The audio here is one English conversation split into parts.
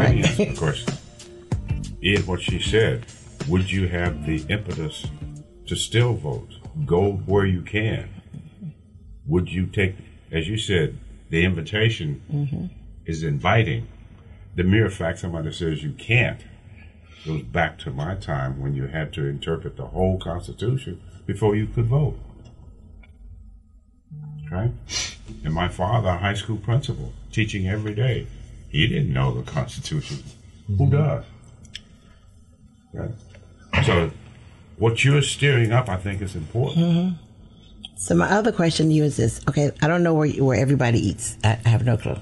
let me answer the question. In what she said, would you have the impetus to still vote? Go where you can. Would you take, as you said, the invitation is inviting. The mere fact somebody says you can't goes back to my time when you had to interpret the whole Constitution before you could vote. Okay? And my father, a high school principal, teaching every day, he didn't know the Constitution. Who does? Okay? So what you're steering up, I think, is important. So my other question to you is this. Okay, I don't know where everybody eats. I have no clue.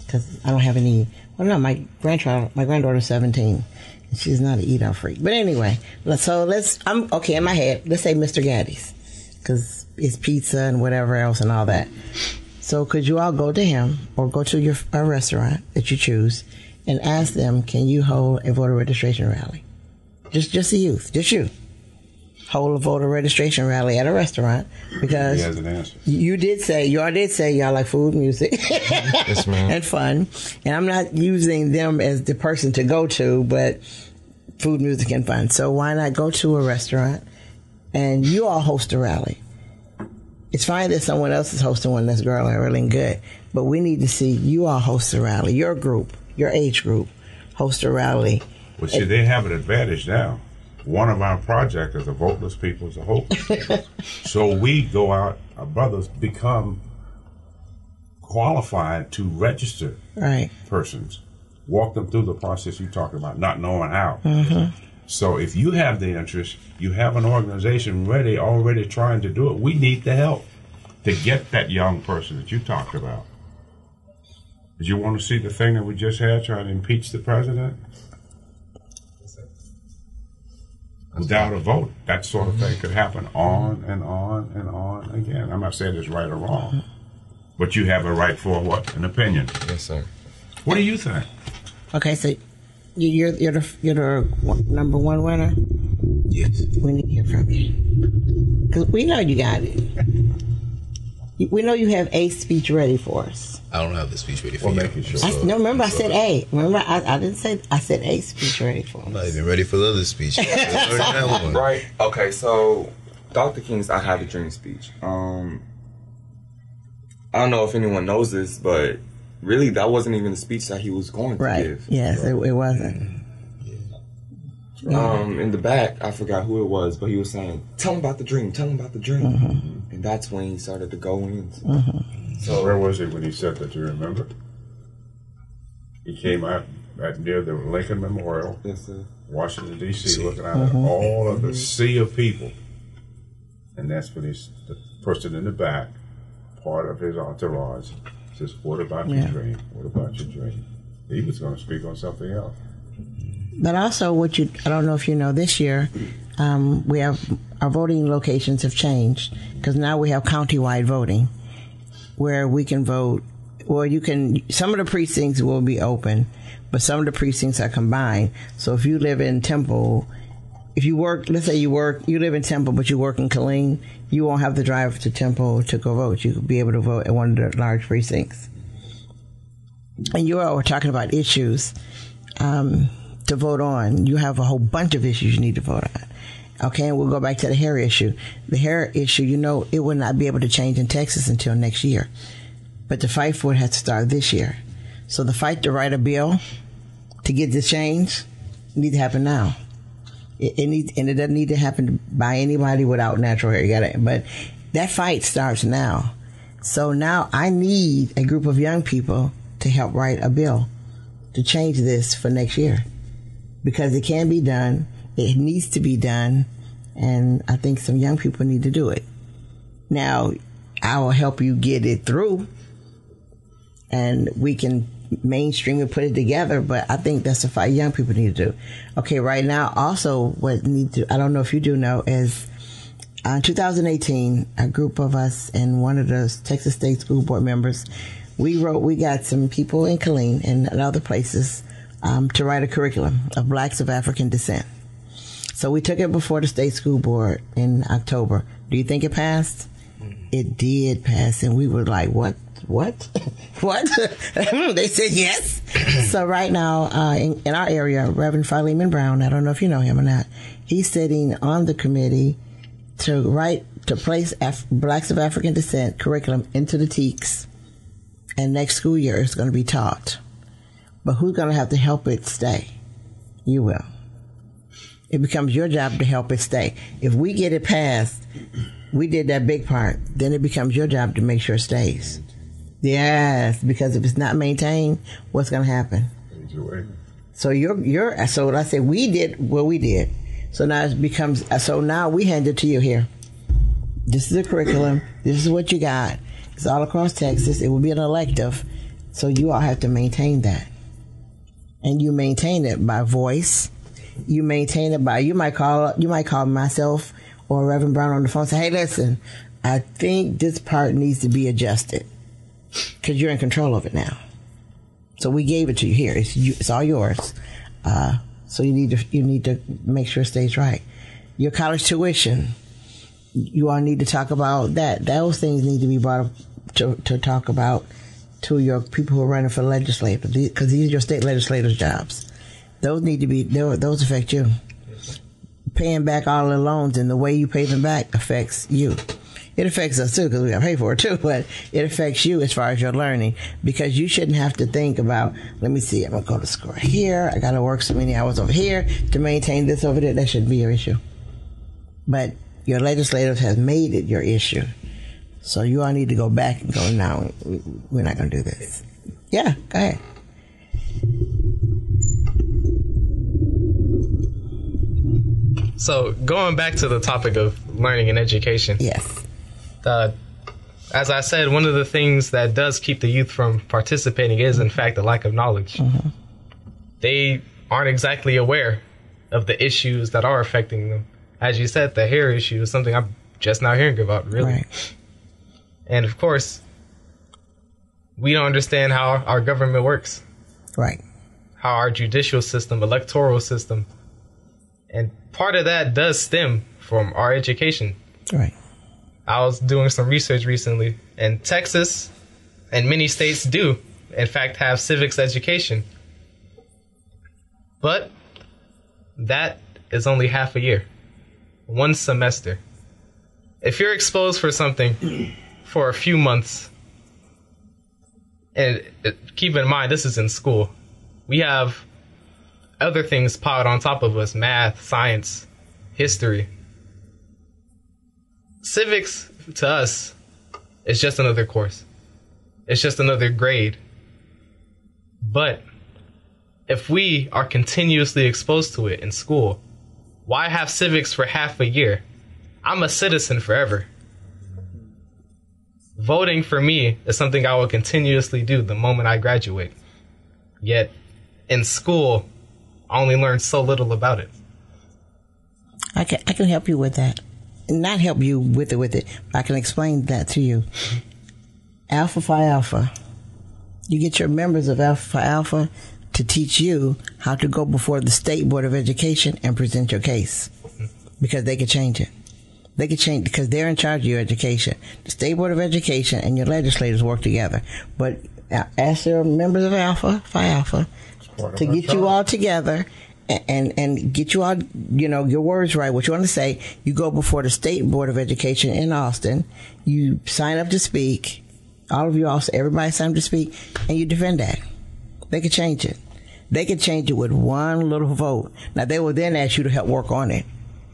Because I don't have any... Well, no, my granddaughter's 17. And she's not an eat-out freak. But anyway, I'm okay in my head. Let's say Mr. Gaddy's. Because it's pizza and whatever else and all that. So could you all go to him or go to a restaurant that you choose and ask them, can you hold a voter registration rally? Just the youth, just you. Hold a voter registration rally at a restaurant because He has an answer. you all did say y'all like food, music, Yes, ma'am. and fun. And I'm not using them as the person to go to, but food, music, and fun. So why not go to a restaurant and you all host a rally? It's fine that someone else is hosting one that's really good, but we need to see you all host a rally. Your group, your age group, host a rally. Well, see, they have an advantage now. One of our projects is the Voteless People is a Hopeless. So we go out, our brothers become qualified to register persons, walk them through the process you talked about, not knowing how. So if you have the interest, you have an organization already trying to do it. We need the help to get that young person that you talked about. Did you want to see the thing that we just had trying to impeach the president? Without a vote, that sort of thing could happen on and on and on again. I'm not saying it's right or wrong, but you have a right for what? An opinion. Yes, sir. What do you think? Okay, so you're the number one winner. Yes. We need to hear from you because we know you got it. We know you have a speech ready for us. I don't have the speech ready for Well, you. make it short. Remember I said A. Remember I didn't say I said a speech ready for us. I'm not even ready for the other speech. I already have one. Right. Okay, so Dr. King's I Have a Dream speech. I don't know if anyone knows this, but really that wasn't even the speech that he was going to give. Yes, it wasn't. In the back, I forgot who it was, but he was saying, tell him about the dream, tell him about the dream. And that's when he started to go in. So where was he when he said that, do you remember? He came out near the Lincoln Memorial, Yes, sir. Washington, D.C., looking out at all of the sea of people. And that's when the person in the back, part of his entourage, says, what about your dream? What about your dream? He was going to speak on something else. But also, I don't know if you know, this year, we have, our voting locations have changed because now we have countywide voting where we can vote. Well, some of the precincts will be open, but some of the precincts are combined. So if you live in Temple, if you work, let's say you live in Temple, but you work in Killeen, you won't have to drive to Temple to go vote. You could be able to vote at one of the large precincts. And you all were talking about issues to vote on. You have a whole bunch of issues you need to vote on. Okay, and we'll go back to the hair issue. The hair issue, it will not be able to change in Texas until next year. But the fight for it has to start this year. So the fight to write a bill to get this change needs to happen now. It doesn't need to happen by anybody without natural hair. But that fight starts now. So now I need a group of young people to help write a bill to change this for next year. Because it can be done. It needs to be done. And I think some young people need to do it. Now, I will help you get it through. And we can mainstream and put it together. But I think that's a fight young people need to do. Okay, right now, also I don't know if you do know, is in 2018, a group of us and one of the Texas State School Board members, we got some people in Killeen and other places to write a curriculum of blacks of African descent. So we took it before the state school board in October. Do you think it passed? It did pass, and we were like, what what? What? They said yes. So right now, in our area, Reverend Philemon Brown, I don't know if you know him or not, he's sitting on the committee to place Blacks of African Descent curriculum into the TEKS, and next school year it's going to be taught. But who's going to have to help it stay? You will. It becomes your job to help it stay. If we get it passed, we did that big part, then it becomes your job to make sure it stays. Yes, because if it's not maintained, what's going to happen? So so I say we did what we did. So now it becomes, so now we hand it to you here. This is a curriculum. This is what you got. It's all across Texas. It will be an elective. So you all have to maintain that. And you maintain it by voice. You maintain it by, you might call myself or Reverend Brown on the phone and say, hey, listen, I think this part needs to be adjusted. Because you're in control of it now. So we gave it to you here. It's all yours. So you need to make sure it stays right. Your college tuition, you all need to talk about that. Those things need to be brought up to talk about to your people who are running for legislature, because these are your state legislators' jobs. Those need to be, those affect you. Paying back all the loans and the way you pay them back affects you. It affects us too, because we got to pay for it too, but it affects you as far as your learning, because you shouldn't have to think about, let me see, I'm going to go to school here, I got to work so many hours over here to maintain this over there. That shouldn't be your issue. But your legislators have made it your issue. So you all need to go back and go, no, we're not going to do this. Yeah, go ahead. So going back to the topic of learning and education. Yes. As I said, one of the things that does keep the youth from participating is, in fact, the lack of knowledge. Mm-hmm. They aren't exactly aware of the issues that are affecting them. As you said, the hair issue is something I'm just now hearing about, really. Right. And of course, we don't understand how our government works. Right. How our judicial system, electoral system. And part of that does stem from our education. Right. I was doing some research recently, and Texas and many states do, in fact, have civics education. But that is only half a year, one semester. If you're exposed for something for a few months, and keep in mind, this is in school, we have other things piled on top of us, math, science, history. Civics, to us, is just another course. It's just another grade. But if we are continuously exposed to it in school, why have civics for half a year? I'm a citizen forever. Voting for me is something I will continuously do the moment I graduate. Yet, in school, I only learned so little about it. I can help you with that. Not help you with it, but I can explain that to you. Alpha Phi Alpha. You get your members of Alpha Phi Alpha to teach you how to go before the State Board of Education and present your case. Because they could change it. They could change because they're in charge of your education. The State Board of Education and your legislators work together. But ask your members of Alpha Phi Alpha to get you all together and get you all, your words right, what you want to say. You go before the State Board of Education in Austin. You sign up to speak. All of you all, everybody sign up to speak, and you defend that. They could change it. They could change it with one little vote. Now, they will then ask you to help work on it.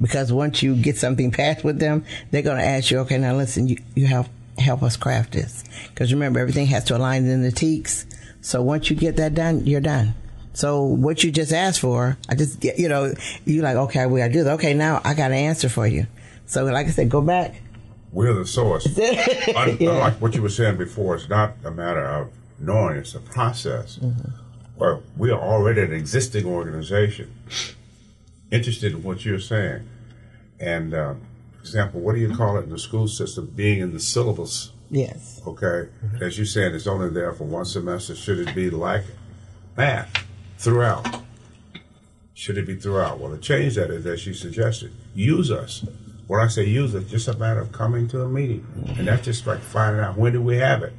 Because once you get something passed with them, they're going to ask you, okay, now listen, you help us craft this. Because remember, everything has to align in the TEKS. So once you get that done, you're done. So what you just asked for, you're like, okay, we got to do that. Okay, now I got an answer for you. So like I said, go back. We're the source. Unlike what you were saying before, it's not a matter of knowing, it's a process. Mm-hmm. Well, we are already an existing organization interested in what you're saying. And, for example, what do you call it in the school system? Being in the syllabus. Yes. Okay. Mm-hmm. As you said, it's only there for one semester. Should it be like math throughout? Should it be throughout? Well, to change that is, as you suggested, use us. When I say use it, just a matter of coming to a meeting. And that's just like finding out when do we have it.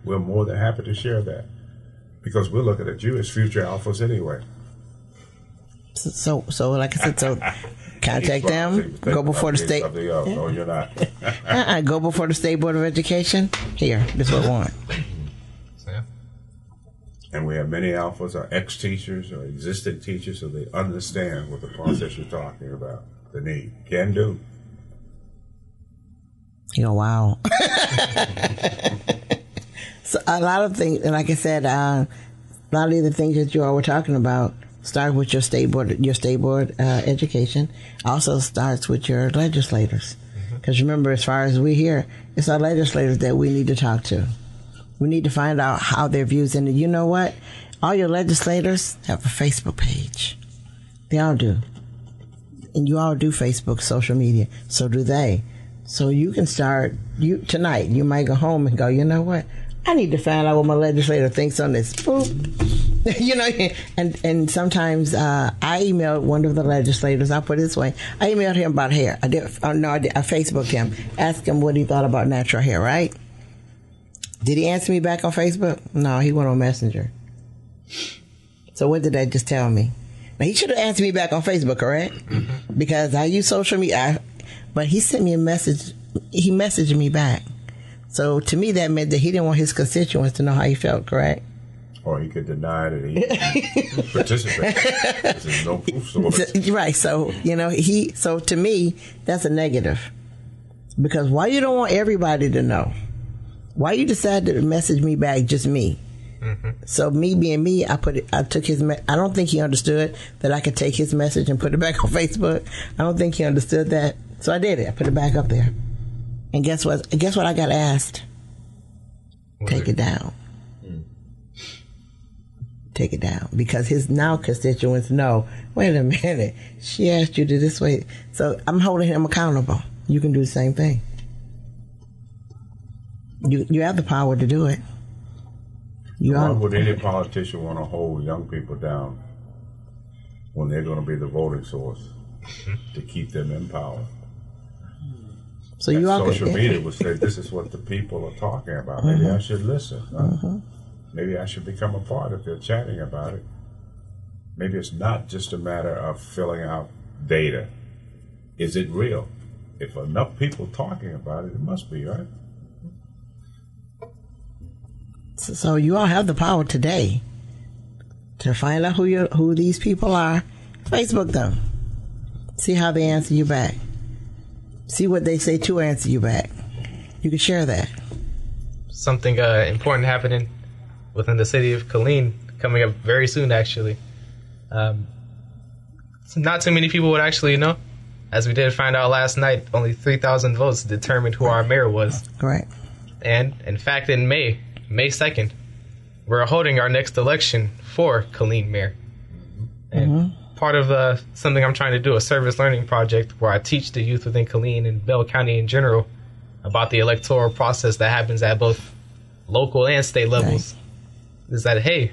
we're more than happy to share that because we're looking at you as future alphas anyway. So like I said, so contact them. Go before the state. No, you're not. Go before the State Board of Education. Here, this is what we want. And we have many alphas or ex-teachers or existing teachers, so they understand what the process you're talking about, the need. Can do. Wow. So a lot of things, like I said, a lot of the things that you all were talking about start with your state board education. Also starts with your legislators. Because remember, as far as we hear, it's our legislators that we need to talk to. We need to find out how their views. And you know what? All your legislators have a Facebook page. They all do. And you all do Facebook, social media. So do they. So you can start, tonight, you might go home and go, you know what? I need to find out what my legislator thinks on this. Boop. And sometimes I emailed one of the legislators. I'll put it this way. I emailed him about hair. I Facebooked him. Asked him what he thought about natural hair, right? Did he answer me back on Facebook? No, he went on Messenger. So what did that just tell me? Now, he should have answered me back on Facebook, correct? Mm-hmm. Because I use social media. But he sent me a message. He messaged me back. So to me, that meant that he didn't want his constituents to know how he felt, correct? Or he could deny that he participated. There's no proof source. Right. So, so to me, that's a negative. Because why you don't want everybody to know? Why you decided to message me back, just me? Mm-hmm. So me being me, I took his. I don't think he understood that I could take his message and put it back on Facebook. I don't think he understood that. So I did it. I put it back up there. And guess what? Guess what I got asked? Take it down. Take it down. Because his now constituents know, wait a minute, she asked you to this way. So I'm holding him accountable. You can do the same thing. You have the power to do it. Why would any politician want to hold young people down when they're going to be the voting source to keep them in power? So you all social media would say, this is what the people are talking about. Maybe I should listen. Maybe I should become a part if they're chatting about it. Maybe it's not just a matter of filling out data. Is it real? If enough people talking about it, it must be, right? So you all have the power today to find out who these people are. Facebook them. See how they answer you back. See what they say to answer you back. You can share that. Something important happening within the city of Killeen coming up very soon, actually. Not too many people would actually know. As we did find out last night, only 3,000 votes determined who our mayor was. Right. And, in fact, in May 2nd, we're holding our next election for Killeen mayor. And part of something I'm trying to do, a service learning project where I teach the youth within Killeen and Bell County in general about the electoral process that happens at both local and state levels. Right. Is that, hey,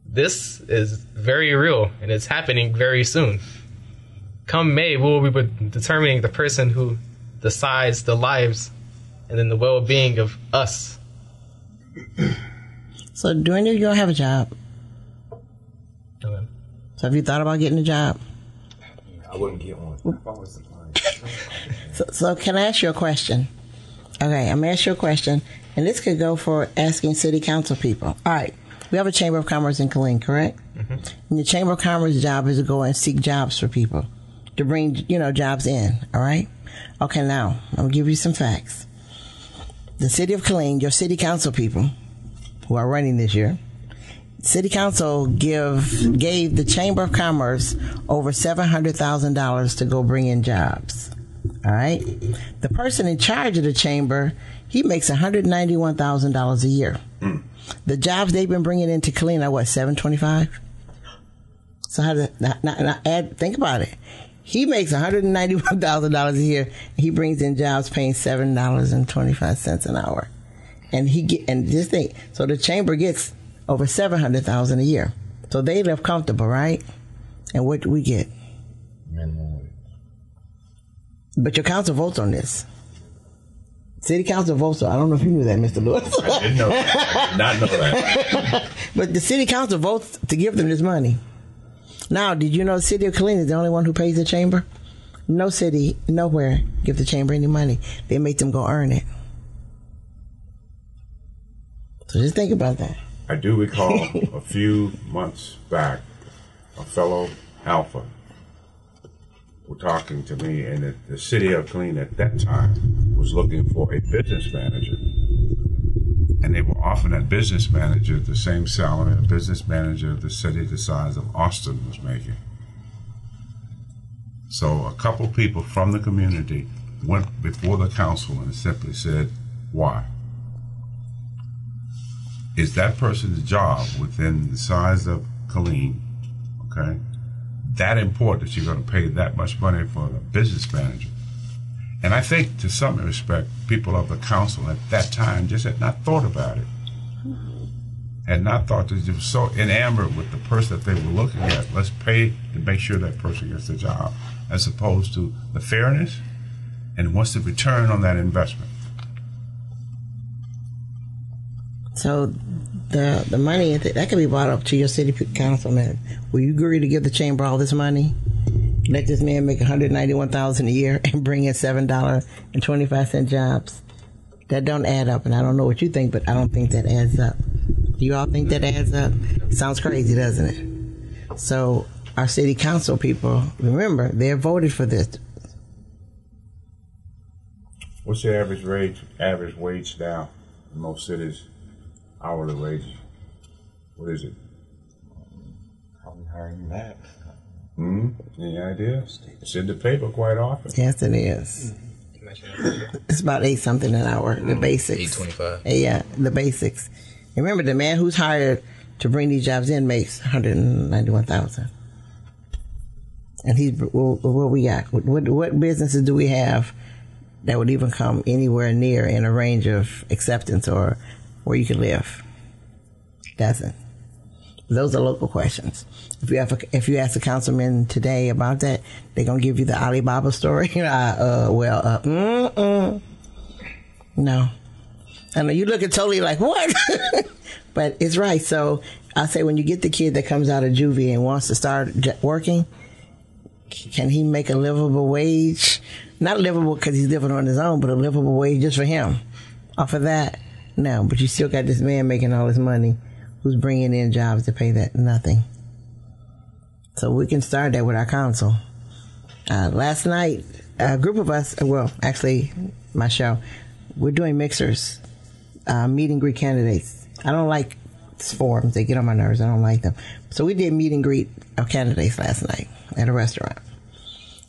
this is very real and it's happening very soon. Come May, we will be determining the person who decides the lives and then the well-being of us. So do any of you all have a job? Okay. So have you thought about getting a job? I wouldn't get one. So can I ask you a question? Okay, I'm going to ask you a question. And this could go for asking city council people. All right. We have a Chamber of Commerce in Killeen, correct? Mm-hmm. And the Chamber of Commerce job is to go and seek jobs for people, to bring, jobs in, all right? Okay, now, I'm going to give you some facts. The city of Killeen, your city council people who are running this year, city council gave the Chamber of Commerce over $700,000 to go bring in jobs, all right? The person in charge of the chamber, he makes $191,000 a year. The jobs they've been bringing into Killeen are what, $725,000? So how does that, think about it. He makes $191,000 a year. And he brings in jobs paying $7.25 an hour, and just think. So the chamber gets over $700,000 a year. So they live comfortable, right? And what do we get? Minimum wage. But your council votes on this. City council votes. So I don't know if you knew that, Mr. Lewis. I didn't know that. I did not know that. But the city council votes to give them this money. Now, did you know the city of Killeen is the only one who pays the chamber? No city, nowhere, give the chamber any money. They make them go earn it. So just think about that. I do recall a few months back, a fellow Alpha were talking to me, and the city of Killeen at that time was looking for a business manager. And they were offering that business manager the same salary a business manager of the city the size of Austin was making. So a couple people from the community went before the council and simply said, why? Is that person's job within the size of Killeen, okay, that important that you're going to pay that much money for a business manager? And I think, to some respect, people of the council at that time just had not thought about it. Had not thought that they were so enamored with the person that they were looking at. Let's pay to make sure that person gets the job, as opposed to the fairness and what's the return on that investment. So the money, that can be brought up to your city councilman. Will you agree to give the chamber all this money? Let this man make $191,000 a year and bring in $7.25 jobs. That don't add up, and I don't know what you think, but I don't think that adds up. Do you all think that adds up? Sounds crazy, doesn't it? So our city council people, remember, they're voted for this. What's the average wage now in most cities? Hourly wage. What is it? Probably higher than that. Any idea? It's in the paper quite often. Yes, it is. It's about 8 something an hour. The basics. 8.25. Yeah, the basics. Remember, the man who's hired to bring these jobs in makes $191,000. And he's what we got? What businesses do we have that would even come anywhere near in a range of acceptance or where you can live? Doesn't. Those are local questions. If you ask the councilman today about that, they're gonna give you the Alibaba story. No. I know you looking totally like what, but it's right. So I say when you get the kid that comes out of juvie and wants to start working, can he make a livable wage? Not livable because he's living on his own, but a livable wage just for him. Off of that, no. But you still got this man making all his money, who's bringing in jobs to pay that nothing. So we can start that with our council. Last night, a group of us, well, actually, my show, we're doing mixers, meet and greet candidates. I don't like forums. They get on my nerves. I don't like them. So we did meet and greet of candidates last night at a restaurant.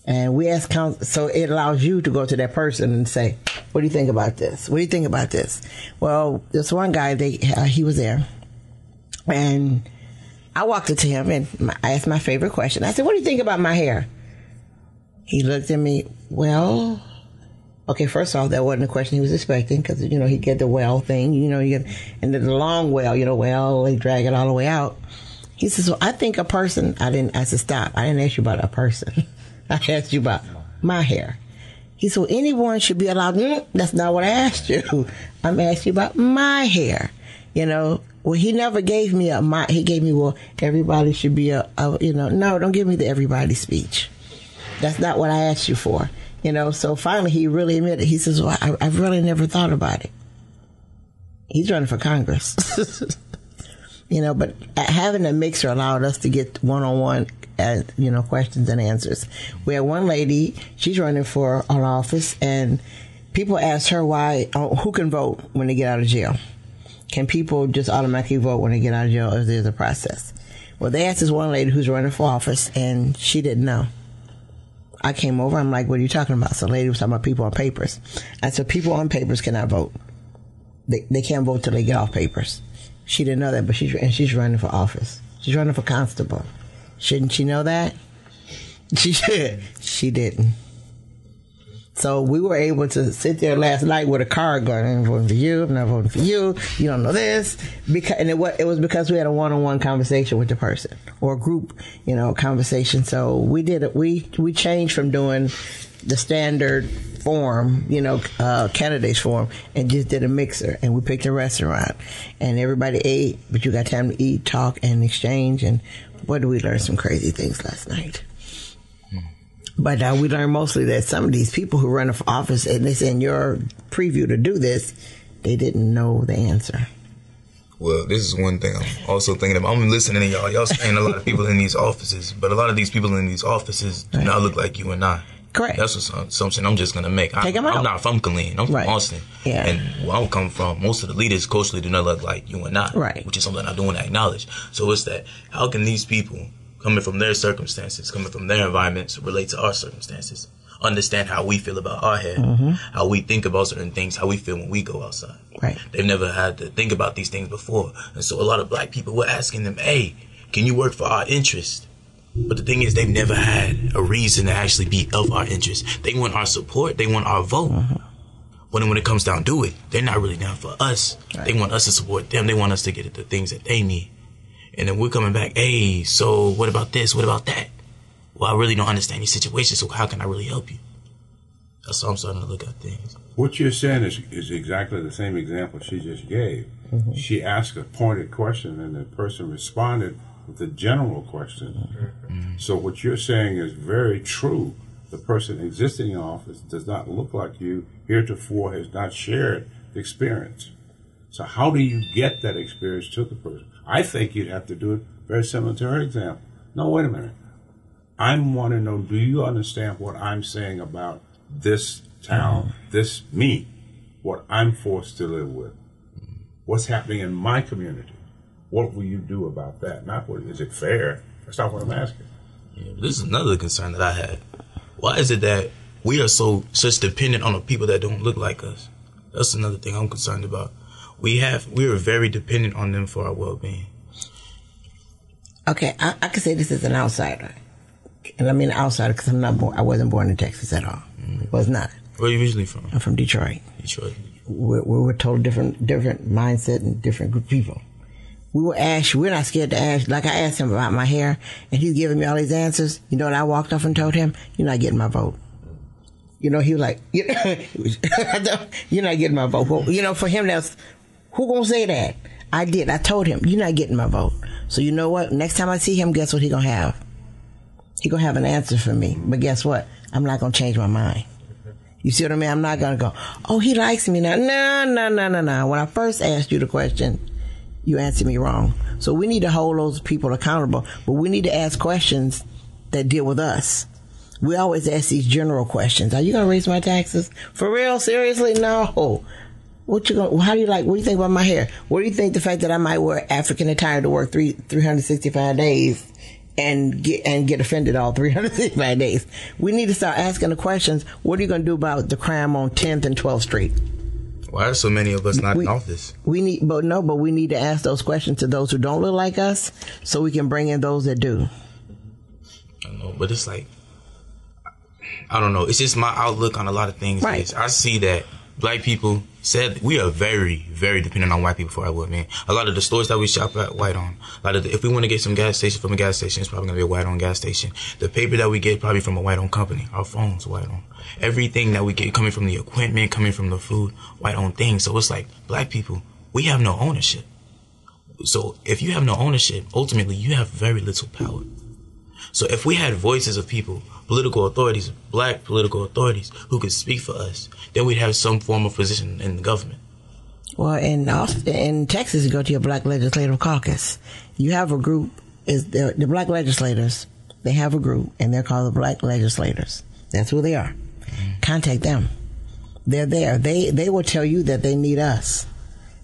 And we asked council, so it allows you to go to that person and say, what do you think about this? What do you think about this? Well, this one guy, he was there. And I walked up to him and I asked my favorite question. I said, what do you think about my hair? He looked at me, well, okay, first off, that wasn't the question he was expecting because, he get the well thing, and then the long well, they drag it all the way out. He says, well, I think a person, I said, stop. I didn't ask you about a person. I asked you about my hair. He said, well, anyone should be allowed. That's not what I asked you. I'm asking you about my hair. Well, he never gave me he gave me, well, everybody should be no, don't give me the everybody speech. That's not what I asked you for. So finally he really admitted, he says, well, I've really never thought about it. He's running for Congress. But having a mixer allowed us to get one-on-one, questions and answers. We had one lady, she's running for an office, and people asked her who can vote when they get out of jail. Can people just automatically vote when they get out of jail, or is there a process? Well, they asked this one lady who's running for office, and she didn't know. I came over, I'm like, what are you talking about? So the lady was talking about people on papers. I said, people on papers cannot vote. They can't vote till they get off papers. She didn't know that, but she's running for office. She's running for constable. Shouldn't she know that? She should. She didn't. So we were able to sit there last night with a card going, I'm voting for you, I'm not voting for you, you don't know this. And it was because we had a one-on-one conversation with the person, or a group, conversation. So we did it. We changed from doing the standard form, candidates form, and just did a mixer, and we picked a restaurant, and everybody ate, but you got time to eat, talk, and exchange, and boy, did we learn some crazy things last night. But we learned mostly that some of these people who run for office, and they say in your preview to do this, they didn't know the answer. Well, this is one thing I'm also thinking about. I'm listening to y'all. Y'all saying a lot of people in these offices, but a lot of these people in these offices do not look like you and I. Correct. That's an assumption I'm just going to make. Take them out. I'm not from Killeen. I'm from Austin. Yeah. And where I'm coming from, most of the leaders culturally do not look like you and I. Right. Which is something I do want to acknowledge. So it's that, how can these people, coming from their circumstances, coming from their environments, relate to our circumstances? Understand how we feel about our head, how we think about certain things, how we feel when we go outside. Right. They've never had to think about these things before. And so a lot of black people were asking them, hey, can you work for our interest? But the thing is, they've never had a reason to actually be of our interest. They want our support. They want our vote. But then when it comes down to it, they're not really down for us. Right. They want us to support them. They want us to get at the things that they need. And then we're coming back, hey, so what about this? What about that? Well, I really don't understand your situation, so how can I really help you? That's how I'm starting to look at things. What you're saying is exactly the same example she just gave. She asked a pointed question, and the person responded with a general question. So what you're saying is very true. The person existing in office does not look like you, heretofore has not shared the experience. So how do you get that experience to the person? I think you'd have to do it very similar to her example. No, wait a minute. I want to know, do you understand what I'm saying about this town, this me, what I'm forced to live with? What's happening in my community? What will you do about that? Not what, is it fair? That's not what I'm asking. Yeah, this is another concern that I had. Why is it that we are such dependent on the people that don't look like us? That's another thing I'm concerned about. We are very dependent on them for our well-being. Okay, I can say this as an outsider. And I mean outsider because I wasn't born in Texas at all. Was not. Where are you originally from? I'm from Detroit. Detroit. We're totally different mindset and different group of people. We're not scared to ask. Like I asked him about my hair, and he's giving me all these answers. You know what I walked off and told him? You're not getting my vote. He was like, you're not getting my vote. Well, for him, that's, who gonna say that? I did. I told him, you're not getting my vote. So you know what? Next time I see him, guess what he gonna have? He gonna have an answer for me. But guess what? I'm not gonna change my mind. You see what I mean? I'm not gonna go, oh, he likes me now. No. When I first asked you the question, you answered me wrong. So we need to hold those people accountable, but we need to ask questions that deal with us. We always ask these general questions. Are you gonna raise my taxes? For real? Seriously? No. What do you think about my hair? What do you think the fact that I might wear African attire to work 365 days and get offended all 365 days? We need to start asking the questions. What are you going to do about the crime on 10th and 12th Street? Why are so many of us not in office? We need to ask those questions to those who don't look like us, so we can bring in those that do. I know, but it's like, I don't know. It's just my outlook on a lot of things. Right. I see that black people said we are very, very dependent on white people for our well-being. A lot of the stores that we shop at, white on. If we want to get some gas station from a gas station, it's probably going to be a white-owned gas station. The paper that we get probably from a white-owned company. Our phones, white-owned. Everything that we get coming from the equipment, coming from the food, white-owned things. So it's like, black people, we have no ownership. So if you have no ownership, ultimately you have very little power. So if we had voices of people, political authorities, black political authorities, who could speak for us, then we'd have some form of position in the government. Well, in Texas, you go to your Black Legislative Caucus. You have a group, the Black legislators, they have a group, and they're called the Black Legislators. That's who they are. Contact them. They're there. They will tell you that they need us.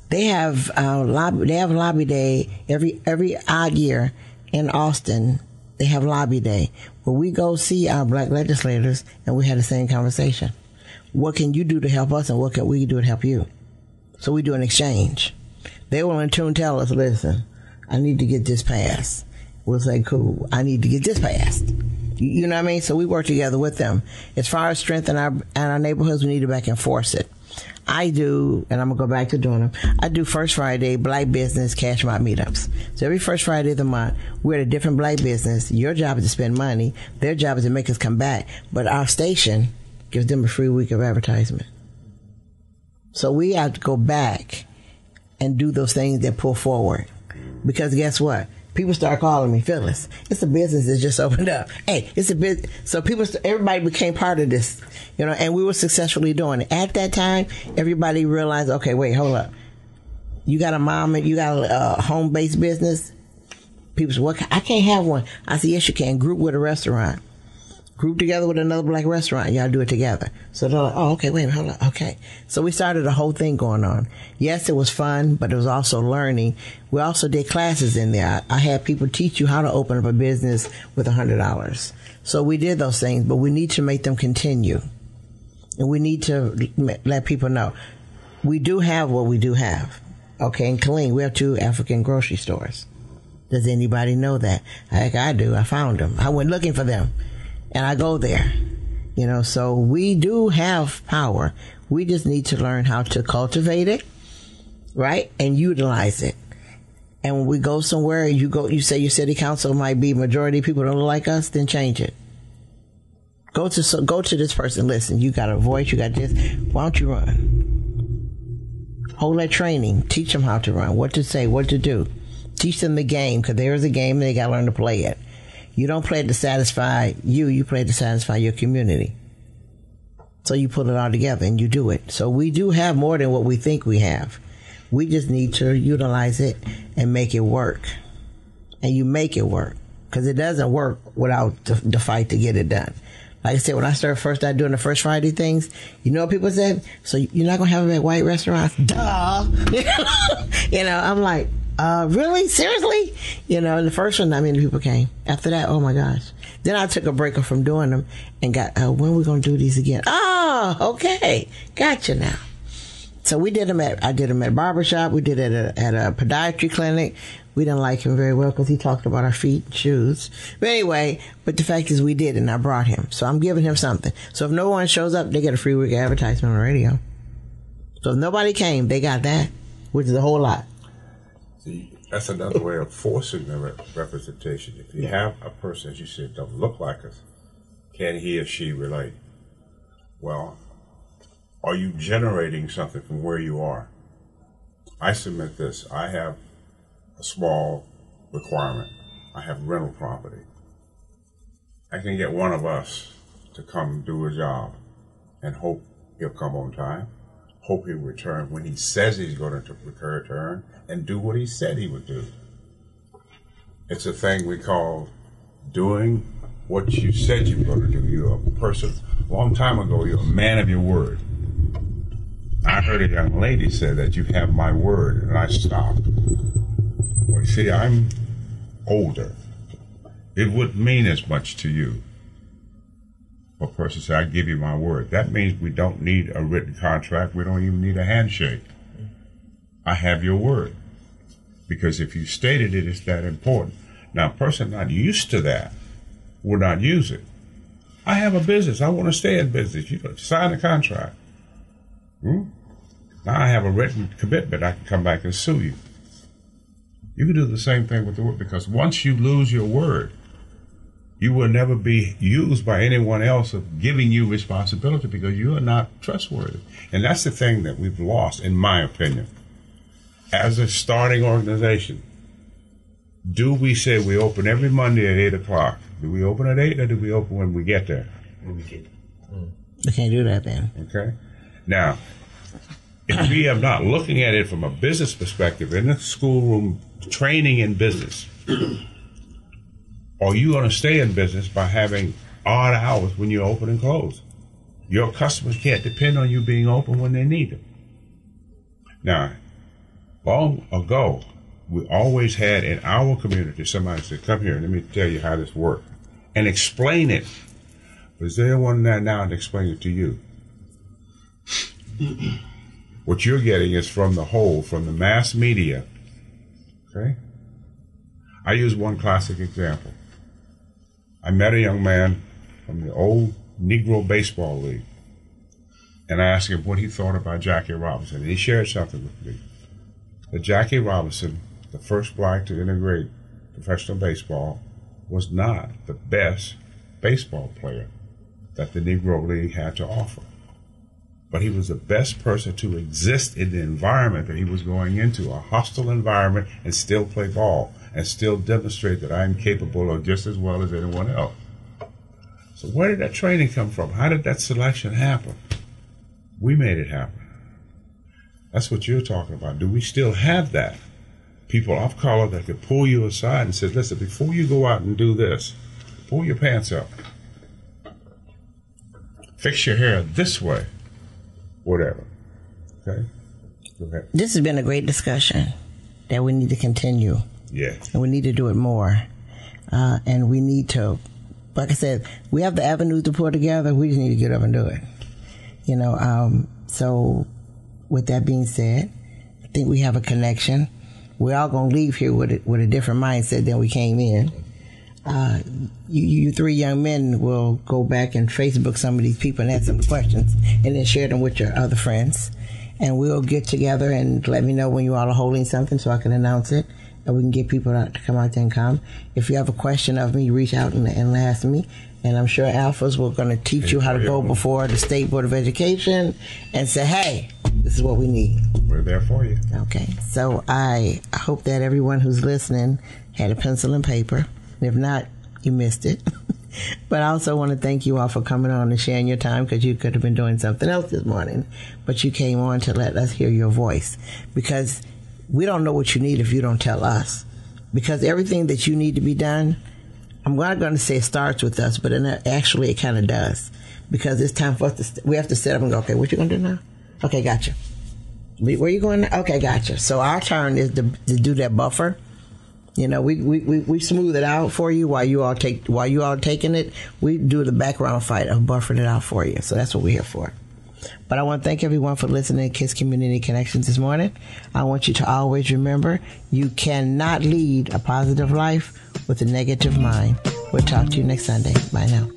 They have lobby day every odd year in Austin. They have lobby day where we go see our black legislators and we had the same conversation. What can you do to help us and what can we do to help you? So we do an exchange. They will in turn tell us, listen, I need to get this passed. We'll say, cool, I need to get this passed. You know what I mean? So we work together with them. As far as strength in our neighborhoods, we need to back and force it. I do, and I'm going to go back to doing them, I do First Friday Black Business Cash Mart meetups. So every first Friday of the month, we're at a different black business. Your job is to spend money. Their job is to make us come back. But our station gives them a free week of advertisement. So we have to go back and do those things that pull forward. Because guess what? People start calling me, Phyllis, it's a business that just opened up. Hey, it's a business. So everybody became part of this, and we were successfully doing it. At that time, everybody realized, okay, wait, hold up. You got a mom and you got a home-based business? People say, well, I can't have one. I said, yes, you can. Group with a restaurant. Group together with another black restaurant. Y'all do it together. So they're like, oh, okay, wait a minute, hold on. Okay. So we started a whole thing going on. Yes, it was fun, but it was also learning. We also did classes in there. I had people teach you how to open up a business with $100. So we did those things, but we need to make them continue. And we need to let people know. We do have what we do have. Okay, in Killeen, we have 2 African grocery stores. Does anybody know that? Heck, I do. I found them. I went looking for them. And I go there, so we do have power. We just need to learn how to cultivate it, right? And utilize it. And when we go somewhere and you say your city council might be majority people don't like us, then change it. Go to this person. Listen, you got a voice, you got this. Why don't you run? Hold that training. Teach them how to run, what to say, what to do. Teach them the game, because there is a game and they got to learn to play it. You don't play it to satisfy you play it to satisfy your community. So you put it all together and you do it. So we do have more than what we think we have. We just need to utilize it and make it work. And you make it work, because it doesn't work without the fight to get it done. Like I said, when I started doing the First Friday things, you know what people said? So you're not going to have them at white restaurants? Duh! I'm like, really? Seriously? The first one, not many people came. After that, oh my gosh. Then I took a break from doing them and got, when are we going to do these again? Oh, okay. Gotcha now. So I did them at a barbershop. We did it at a podiatry clinic. We didn't like him very well because he talked about our feet and shoes. But anyway, the fact is we did it and I brought him. So I'm giving him something. So if no one shows up, they get a free week of advertisement on the radio. So if nobody came, they got that, which is a whole lot. See, that's another way of forcing the representation. If you have a person, as you said, don't look like us, can he or she relate? Well, are you generating something from where you are? I submit this. I have a small requirement. I have rental property. I can get one of us to come do a job and hope he'll come on time, hope he'll return when he says he's going to return, and do what he said he would do. It's a thing we call doing what you said you were going to do. You're a person, a long time ago, you're a man of your word. I heard a young lady say that you have my word, and I stopped. Well, see, I'm older. It wouldn't mean as much to you. A person say, I give you my word. That means we don't need a written contract. We don't even need a handshake. I have your word. Because if you stated it, it's that important. Now, a person not used to that will not use it. I have a business. I want to stay in business. You sign a contract. Now I have a written commitment. I can come back and sue you. You can do the same thing with the word, because once you lose your word, you will never be used by anyone else of giving you responsibility, because you are not trustworthy. And that's the thing that we've lost, in my opinion. As a starting organization, do we say we open every Monday at 8 o'clock? Do we open at 8, or do we open when we get there? When we get there. You can't do that, man. Okay. Now, if we are not looking at it from a business perspective, in the schoolroom training in business, are you going to stay in business by having odd hours when you open and close? Your customers can't depend on you being open when they need them. Now, long ago, we always had in our community somebody said, come here, let me tell you how this works, and explain it. But is there one there now to explain it to you? What you're getting is from the whole, from the mass media. Okay? I use one classic example. I met a young man from the old Negro Baseball League, and I asked him what he thought about Jackie Robinson. And he shared something with me. That Jackie Robinson, the first black to integrate professional baseball, was not the best baseball player that the Negro League had to offer. But he was the best person to exist in the environment that he was going into, a hostile environment, and still play ball and still demonstrate that I'm capable of just as well as anyone else. So where did that training come from? How did that selection happen? We made it happen. That's what you're talking about. Do we still have that? People of color that could pull you aside and say, listen, before you go out and do this, pull your pants up. Fix your hair this way. Whatever. Okay? Go ahead. This has been a great discussion that we need to continue. Yeah. And we need to do it more. And we need to, like I said, we have the avenues to pull together. We just need to get up and do it. You know, so with that being said, I think we have a connection. We're all going to leave here with a different mindset than we came in. You three young men will go back and Facebook some of these people and ask them questions and then share them with your other friends. And we'll get together and let me know when you all are holding something so I can announce it. And we can get people to come out there and come. If you have a question of me, reach out and ask me. And I'm sure Alphas were going to teach you how to go before the State Board of Education and say, hey, this is what we need. We're there for you. Okay. So I hope that everyone who's listening had a pencil and paper. If not, you missed it. But I also want to thank you all for coming on and sharing your time, because you could have been doing something else this morning. But you came on to let us hear your voice, because we don't know what you need if you don't tell us. Because everything that you need to be done, I'm not going to say it starts with us, but actually it kind of does. Because it's time for us to, we have to set up and go, okay, what you going to do now? Okay, gotcha. Where you going now? Okay, gotcha. So our turn is to do that buffer. You know, we smooth it out for you while you all taking it. We do the background fight of buffering it out for you. So that's what we're here for. But I want to thank everyone for listening to KISS Community Connections this morning. I want you to always remember, you cannot lead a positive life with a negative mind. We'll talk to you next Sunday. Bye now.